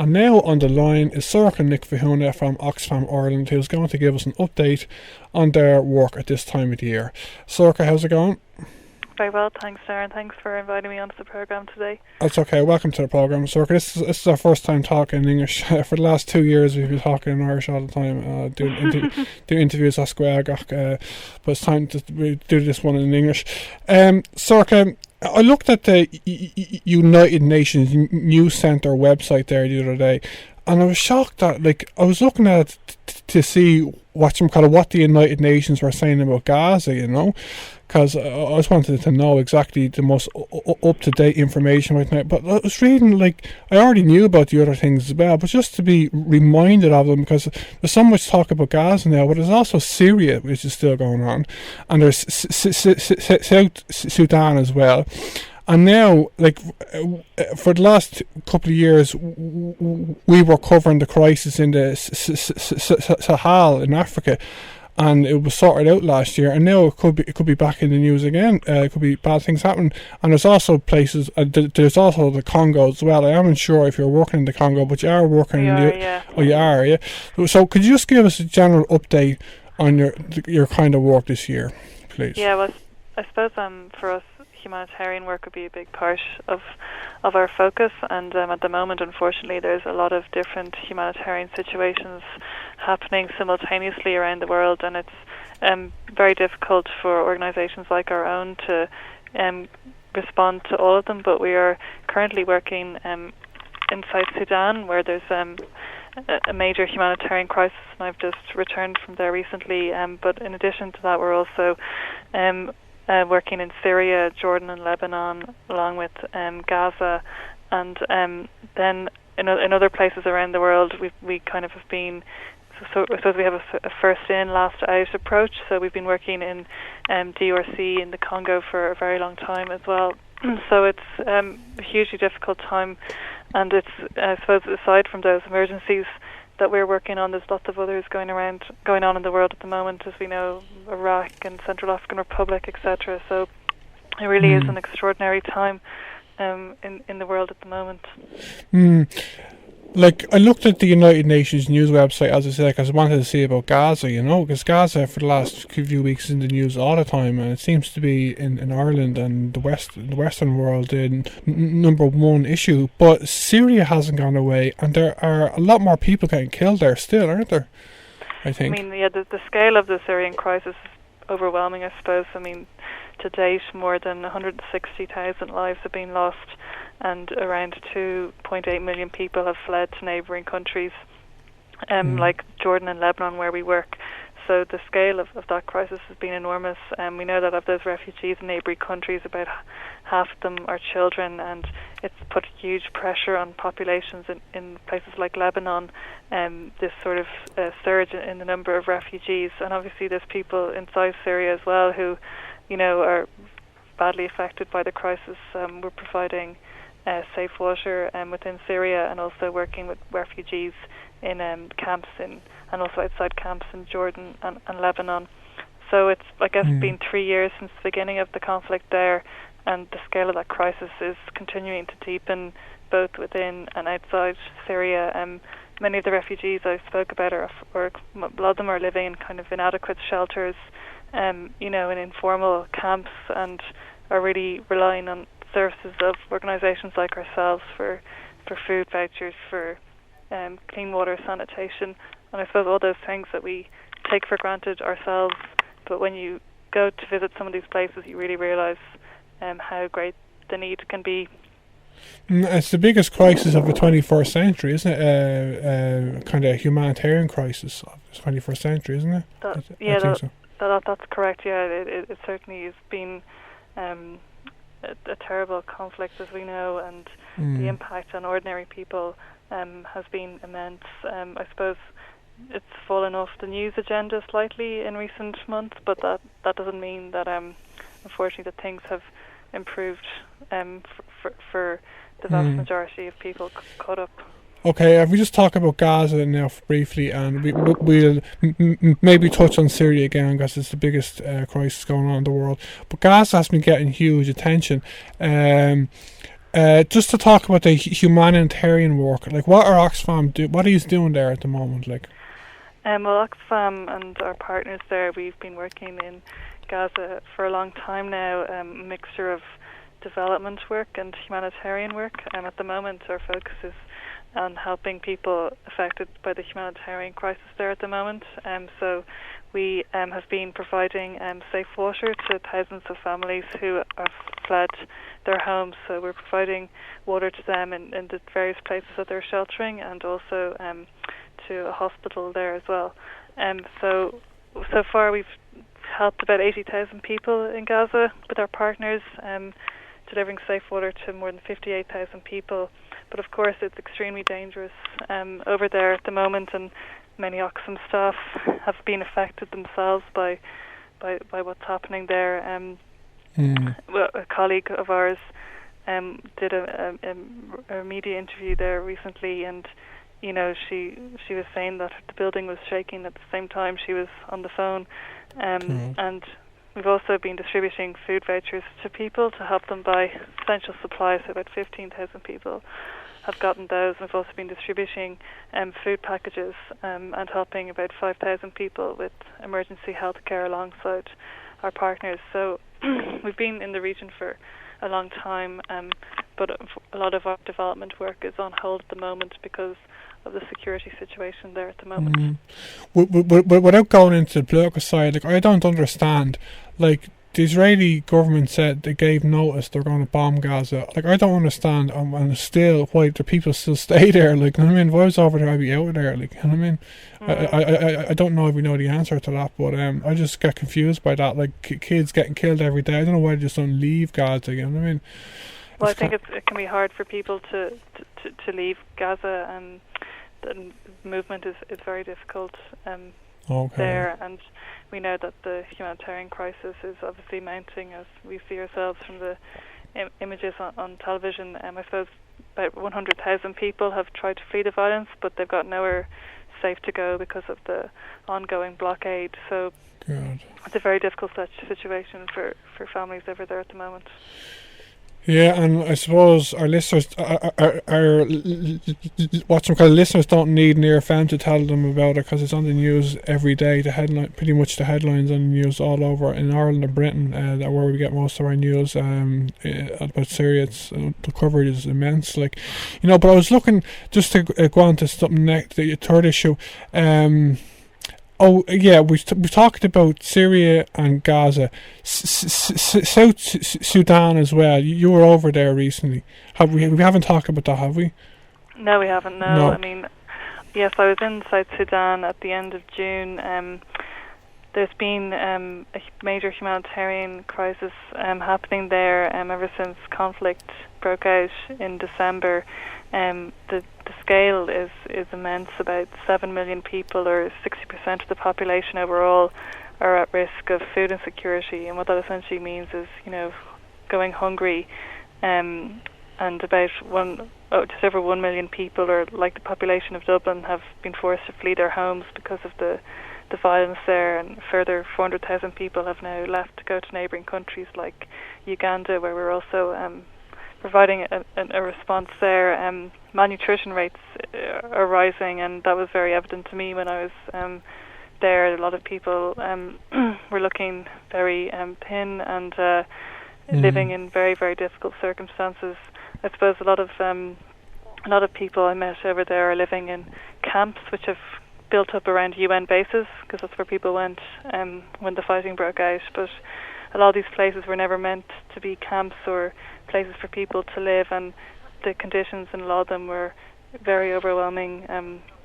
And now on the line is Sorcha Nic Mhathúna from Oxfam Ireland, who's going to give us an update on their work at this time of the year. Sorcha, how's it going? Very well, thanks, Darren. Thanks for inviting me onto the programme today. That's okay. Welcome to the programme, Sorcha. This is our first time talking in English. For the last 2 years, we've been talking in Irish all the time, doing interviews at Squagach, but it's time to do this one in English. Sorcha, I looked at the United Nations News Centre website there the other day, and I was shocked that, I was looking at it to see what the United Nations were saying about Gaza, because I just wanted to know exactly the most up-to-date information right now. But I was reading, I already knew about the other things as well, but just to be reminded of them, because there's so much talk about Gaza now, but there's also Syria, which is still going on, and there's South Sudan as well. And now, for the last couple of years, we were covering the crisis in the Sahel in Africa, and it was sorted out last year. And now it could be back in the news again. It could be bad things happening. And there's also places. There's also the Congo as well. I am unsure if you're working in the Congo, but you are working you are, yeah. So could you just give us a general update on your kind of work this year, please? Yeah, well, I suppose for us, humanitarian work would be a big part of our focus, and at the moment, unfortunately, there's a lot of different humanitarian situations happening simultaneously around the world, and it's very difficult for organisations like our own to respond to all of them. But we are currently working in South Sudan, where there's a major humanitarian crisis, and I've just returned from there recently. But in addition to that, we're also working in Syria, Jordan and Lebanon, along with Gaza, and then in other places around the world, we kind of have been, so I suppose we have a first in, last out approach. So we've been working in DRC in the Congo for a very long time as well. So it's a hugely difficult time, and it's, I suppose, aside from those emergencies that we're working on, there's lots of others going on in the world at the moment, as we know, Iraq and Central African Republic, etc. So it really is an extraordinary time in the world at the moment. I looked at the United Nations news website, as I said, because I wanted to see about Gaza, because Gaza for the last few weeks is in the news all the time, and it seems to be in Ireland and the Western world the number one issue. But Syria hasn't gone away, and there are a lot more people getting killed there still, aren't there? I think. The scale of the Syrian crisis is overwhelming, I suppose. To date, more than 160,000 lives have been lost, and around 2.8 million people have fled to neighbouring countries, like Jordan and Lebanon, where we work. So the scale of that crisis has been enormous. We know that of those refugees in neighbouring countries, about half of them are children, and it's put huge pressure on populations in places like Lebanon, this sort of surge in the number of refugees. And obviously there's people inside Syria as well who, are badly affected by the crisis. We're providing safe water within Syria, and also working with refugees in camps and also outside camps in Jordan and Lebanon. So it's, I guess, been 3 years since the beginning of the conflict there, and the scale of that crisis is continuing to deepen both within and outside Syria. Many of the refugees I spoke about a lot of them are living in kind of inadequate shelters, in informal camps, and are really relying on services of organisations like ourselves for food vouchers, for clean water, sanitation, and I suppose all those things that we take for granted ourselves. But when you go to visit some of these places, you really realise how great the need can be. It's the biggest crisis of the 21st century, isn't it? Kind of a humanitarian crisis of the 21st century, isn't it? That's correct. Yeah, it certainly has been a terrible conflict, as we know, and the impact on ordinary people has been immense. I suppose it's fallen off the news agenda slightly in recent months, but that doesn't mean that unfortunately that things have improved for the vast majority of people caught up. Okay, if we just talk about Gaza now briefly, and we'll maybe touch on Syria again, because it's the biggest crisis going on in the world. But Gaza has been getting huge attention. Just to talk about the humanitarian work, like what are Oxfam what are you doing there at the moment, like? Well, Oxfam and our partners there, we've been working in Gaza for a long time now, a mixture of development work and humanitarian work. At the moment, our focus is on helping people affected by the humanitarian crisis there at the moment. So we have been providing safe water to thousands of families who have fled their homes. So we're providing water to them in the various places that they're sheltering, and also to a hospital there as well. So far we've helped about 80,000 people in Gaza with our partners, delivering safe water to more than 58,000 people. But of course it's extremely dangerous over there at the moment, and many Oxfam staff have been affected themselves by what's happening there. Well, a colleague of ours did a media interview there recently, and she was saying that the building was shaking at the same time she was on the phone. And we've also been distributing food vouchers to people to help them buy essential supplies. So about 15,000 people have gotten those. We've also been distributing food packages and helping about 5,000 people with emergency health care alongside our partners. So we've been in the region for a long time, but a lot of our development work is on hold at the moment because of the security situation there at the moment. Without going into the political side, like, I don't understand, like, the Israeli government said they gave notice they're going to bomb Gaza. Like, I don't understand, and still why the people still stay there. Like, you know what I mean, if I was over there, I'd be out of there. Like, you know what I mean, I don't know if we know the answer to that, but I just get confused by that. Like, kids getting killed every day. I don't know why they just don't leave Gaza. You know what I mean? Well, I think it can be hard for people to leave Gaza, and the movement is very difficult there, and we know that the humanitarian crisis is obviously mounting as we see ourselves from the images on television. I suppose about 100,000 people have tried to flee the violence, but they've got nowhere safe to go because of the ongoing blockade. So it's a very difficult situation for families over there at the moment. Yeah, and I suppose our listeners, listeners don't need Near FM to tell them about it, because it's on the news every day. The headline, pretty much the headlines on the news all over in Ireland and Britain, that where we get most of our news about Syria. The coverage is immense, like, But I was looking just to go on to something next, the third issue. Oh yeah, we talked about Syria and Gaza, South Sudan as well. You were over there recently. We haven't talked about that, have we? No, we haven't. No. I mean, yes, I was in South Sudan at the end of June. There's been a major humanitarian crisis happening there ever since conflict broke out in December. The scale is immense. About 7 million people, or 60% of the population overall, are at risk of food insecurity, and what that essentially means is, going hungry, and about just over 1 million people, or like the population of Dublin, have been forced to flee their homes because of the violence there, and further 400,000 people have now left to go to neighbouring countries like Uganda, where we're also providing a response there. Malnutrition rates are rising, and that was very evident to me when I was there. A lot of people were looking very thin and living in very, very difficult circumstances. I suppose a lot of people I met over there are living in camps which have built up around UN bases, because that's where people went when the fighting broke out. But a lot of these places were never meant to be camps or places for people to live, and the conditions in a lot of them were very overwhelming.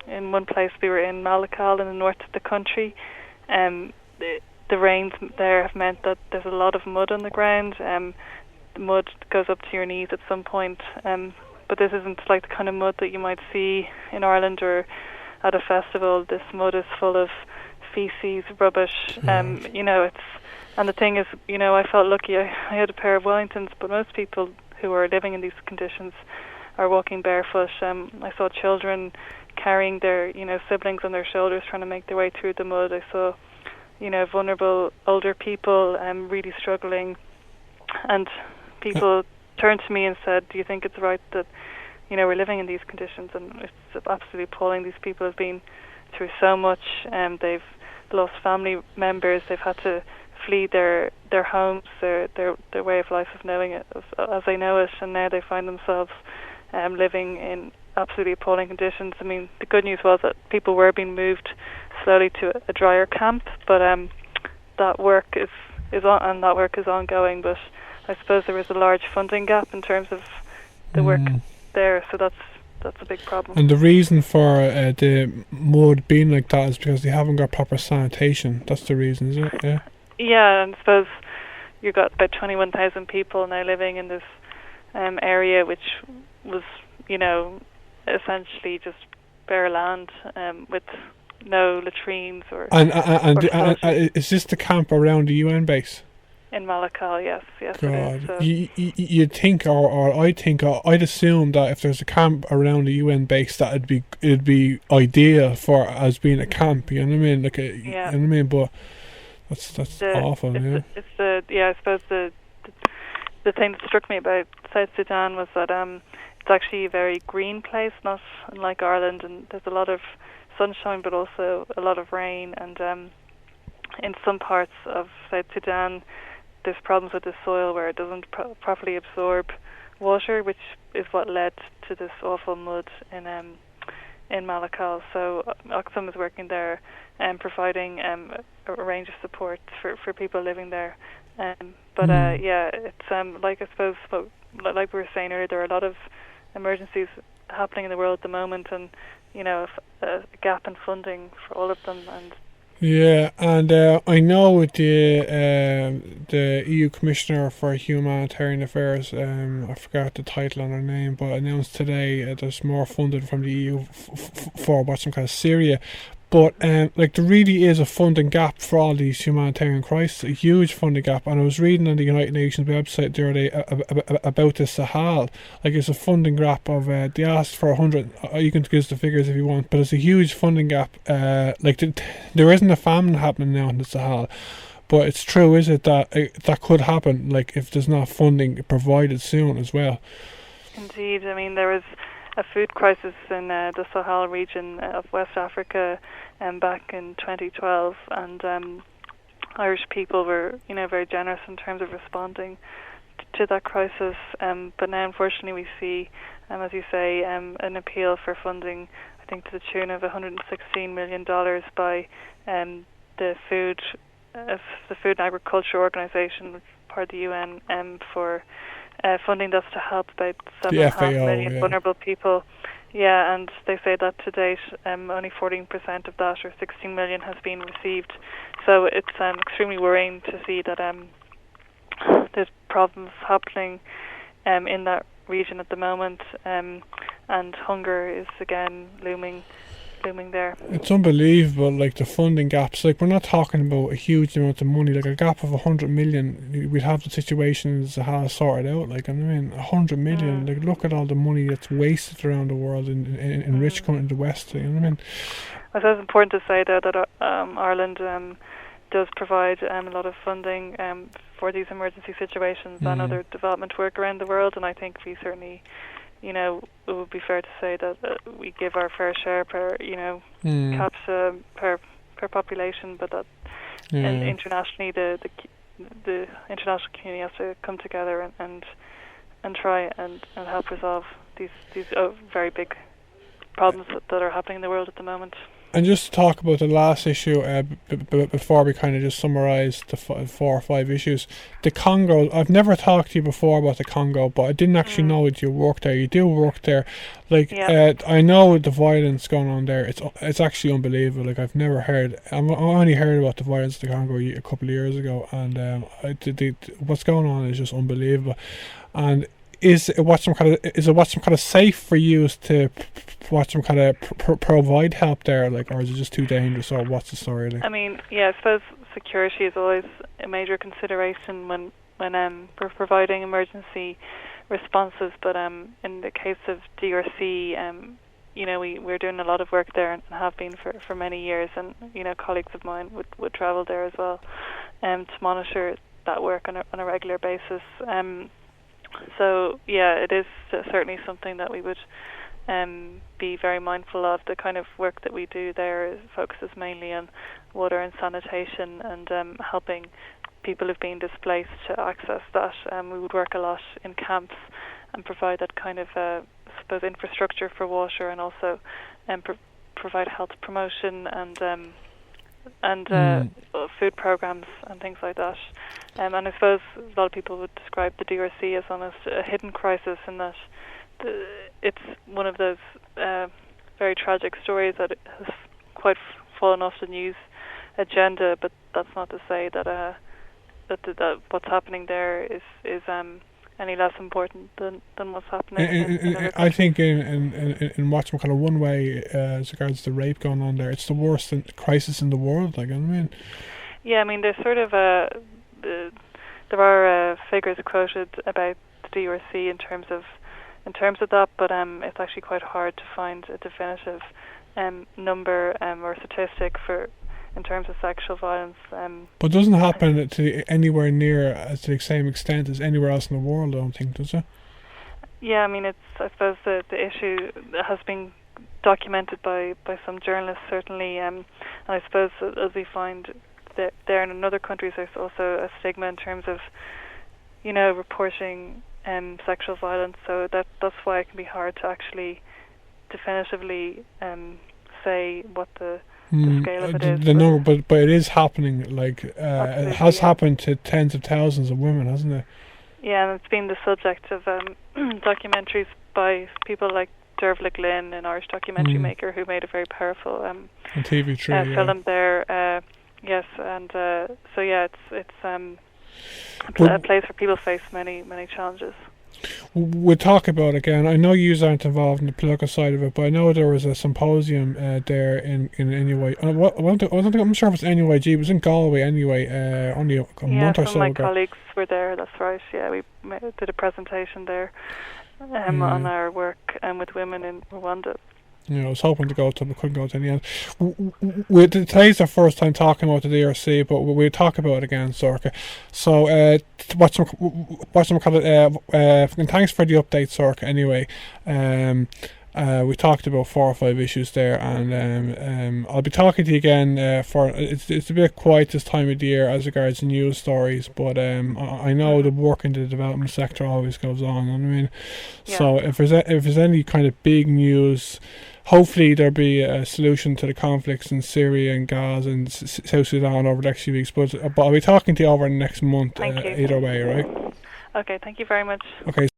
In one place we were in Malakal in the north of the country, the rains there have meant that there's a lot of mud on the ground. The mud goes up to your knees at some point, but this isn't like the kind of mud that you might see in Ireland or at a festival. This mud is full of feces, rubbish. And the thing is, I felt lucky. I had a pair of Wellingtons, but most people who are living in these conditions are walking barefoot. I saw children carrying their, siblings on their shoulders, trying to make their way through the mud. I saw, vulnerable older people really struggling, and people turned to me and said, "Do you think it's right that we're living in these conditions?" And it's absolutely appalling. These people have been through so much, and they've lost family members. They've had to flee their homes, their way of life of knowing it as they know it, and now they find themselves living in absolutely appalling conditions. I mean, the good news was that people were being moved slowly to a drier camp, but that work is on, and that work is ongoing. But I suppose there is a large funding gap in terms of the work there, so that's a big problem. And the reason for the mud being like that is because they haven't got proper sanitation. That's the reason, is it? Yeah. Yeah, and I suppose you've got about 21,000 people now living in this area, which was, essentially just bare land with no latrines or. And is this the camp around the UN base? In Malakal, yes, God, it is. So. You'd think, or I'd assume that if there's a camp around the UN base, that it'd be ideal for as being a camp. You know what I mean? Like you know what I mean? But that's awful. I suppose the thing that struck me about South Sudan was that it's actually a very green place, not unlike Ireland, and there's a lot of sunshine, but also a lot of rain. And in some parts of South Sudan, there's problems with the soil where it doesn't properly absorb water, which is what led to this awful mud in Malakal. So Oxfam is working there and providing a range of support for people living there. It's like I suppose, like we were saying earlier, there are a lot of emergencies happening in the world at the moment, and a gap in funding for all of them. And yeah, and I know with the EU Commissioner for Humanitarian Affairs, I forgot the title on her name, but announced today there's more funding from the EU for what's some kind of Syria. But there really is a funding gap for all these humanitarian crises, a huge funding gap. And I was reading on the United Nations website the other day about the Sahel. It's a funding gap of they asked for 100. You can give us the figures if you want, but it's a huge funding gap. There isn't a famine happening now in the Sahel, but it's true, is it, that that could happen? If there's not funding provided soon as well. Indeed, I mean there was a food crisis in the Sahel region of West Africa back in 2012, and Irish people were very generous in terms of responding to that crisis, but now unfortunately we see, as you say, an appeal for funding, I think to the tune of $116 million by the Food and Agriculture Organization, which is part of the UN, for funding that's to help about 7.5 million vulnerable people. Yeah, and they say that to date only 14% of that, or 16 million, has been received. So it's extremely worrying to see that there's problems happening in that region at the moment, and hunger is again looming there. It's unbelievable, the funding gaps. We're not talking about a huge amount of money, a gap of 100 million. We'd have the situation in Sahel sorted out. 100 million. Look at all the money that's wasted around the world in rich countries in the West. You know what I mean? I suppose it's important to say though that Ireland does provide a lot of funding for these emergency situations and other development work around the world, and I think we certainly, it would be fair to say that we give our fair share per, caps per population, but that internationally the international community has to come together and try and help resolve these very big problems that are happening in the world at the moment. And just to talk about the last issue before we kind of just summarise the 4 or 5 issues. The Congo, I've never talked to you before about the Congo, but I didn't actually know that you worked there. You do work there. I know the violence going on there. It's actually unbelievable. I've never heard. I only heard about the violence in the Congo a couple of years ago, and what's going on is just unbelievable. And is it some kind of safe for you to provide help there, or is it just too dangerous, or what's the story like? I mean, I suppose security is always a major consideration when we're providing emergency responses, but in the case of DRC, we're doing a lot of work there and have been for many years, and colleagues of mine would travel there as well to monitor that work on a regular basis. So yeah, it is certainly something that we would be very mindful of. The kind of work that we do there focuses mainly on water and sanitation and helping people who've been displaced to access that. We would work a lot in camps and provide that kind of, I suppose, infrastructure for water, and also provide health promotion and food programs and things like that. And I suppose a lot of people would describe the DRC as almost a hidden crisis, in that it's one of those very tragic stories that it has quite fallen off the news agenda. But that's not to say that that what's happening there is any less important than what's happening in other I think in what's kind of one way, as regards the rape going on there, it's the worst crisis in the world. Like, I mean. Yeah, I mean, there's sort of there are figures quoted about the DRC in terms of that, but it's actually quite hard to find a definitive number or statistic in terms of sexual violence. But it doesn't happen to anywhere near to the same extent as anywhere else in the world, I don't think, does it? Yeah, I mean, I suppose the issue has been documented by some journalists, certainly, and I suppose as we find that there and in other countries, there's also a stigma in terms of, reporting sexual violence. So that's why it can be hard to actually definitively say what the scale of it is. The number, but it is happening. Like it has happened to tens of thousands of women, hasn't it? Yeah, and it's been the subject of documentaries by people like Dervlik Lynn, an Irish documentary maker, who made a very powerful TV3 film there. Yes, and so yeah, it's a place where people face many challenges. We'll talk about it again. I know you aren't involved in the political side of it, but I know there was a symposium there in NUI. I'm sure if it's NUIG. It was in Galway anyway, only a month or so ago. Yeah, some of my colleagues were there, that's right. Yeah, we did a presentation there on our work with women in Rwanda. I was hoping to go to, but couldn't go to in the end. Today's our first time talking about the DRC, but we'll talk about it again, Sorcha. So, thanks for the update, Sorcha. Anyway, we talked about 4 or 5 issues there, and I'll be talking to you again. It's a bit quiet this time of the year as regards news stories, but I know the work in the development sector always goes on. I mean, so if there's any kind of big news, hopefully there'll be a solution to the conflicts in Syria and Gaza and South Sudan over the next few weeks. But I'll be talking to you over the next month either way, right? Okay, thank you very much. Okay.